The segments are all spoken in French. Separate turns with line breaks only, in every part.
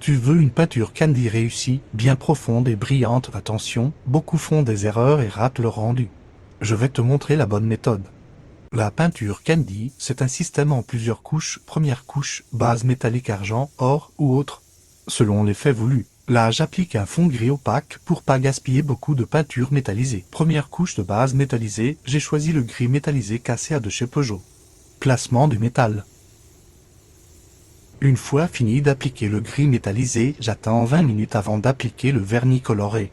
Tu veux une peinture candy réussie, bien profonde et brillante. Attention, beaucoup font des erreurs et ratent le rendu. Je vais te montrer la bonne méthode. La peinture candy, c'est un système en plusieurs couches. Première couche, base métallique argent, or ou autre, selon l'effet voulu. Là, j'applique un fond gris opaque pour pas gaspiller beaucoup de peinture métallisée. Première couche de base métallisée, j'ai choisi le gris métallisé cassé de chez Peugeot. Placement du métal. Une fois fini d'appliquer le gris métallisé, j'attends 20 minutes avant d'appliquer le vernis coloré.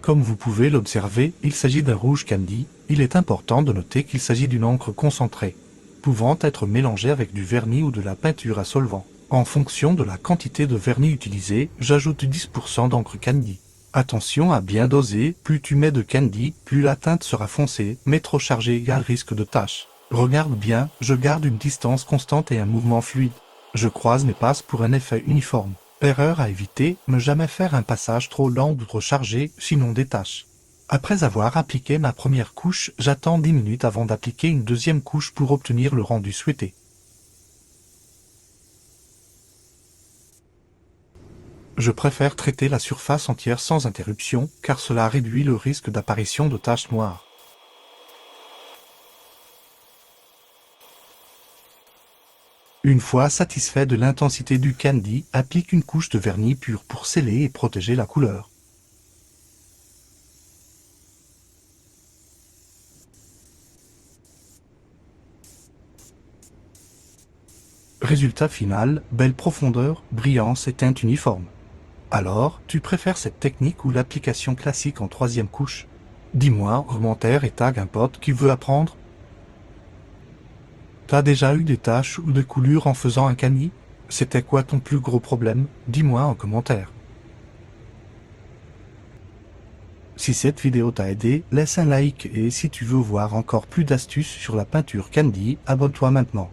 Comme vous pouvez l'observer, il s'agit d'un rouge candy. Il est important de noter qu'il s'agit d'une encre concentrée, pouvant être mélangée avec du vernis ou de la peinture à solvant. En fonction de la quantité de vernis utilisé, j'ajoute 10% d'encre candy. Attention à bien doser, plus tu mets de candy, plus la teinte sera foncée, mais trop chargée égale risque de tache. Regarde bien, je garde une distance constante et un mouvement fluide. Je croise mes passes pour un effet uniforme. Erreur à éviter, ne jamais faire un passage trop lent ou trop chargé, sinon des taches. Après avoir appliqué ma première couche, j'attends 10 minutes avant d'appliquer une deuxième couche pour obtenir le rendu souhaité. Je préfère traiter la surface entière sans interruption, car cela réduit le risque d'apparition de taches noires. Une fois satisfait de l'intensité du candy, applique une couche de vernis pur pour sceller et protéger la couleur. Résultat final, belle profondeur, brillance et teinte uniforme. Alors, tu préfères cette technique ou l'application classique en troisième couche? Dis-moi en commentaire et tag un pote qui veut apprendre. T'as déjà eu des taches ou des coulures en faisant un candy? C'était quoi ton plus gros problème? Dis-moi en commentaire. Si cette vidéo t'a aidé, laisse un like et si tu veux voir encore plus d'astuces sur la peinture candy, abonne-toi maintenant.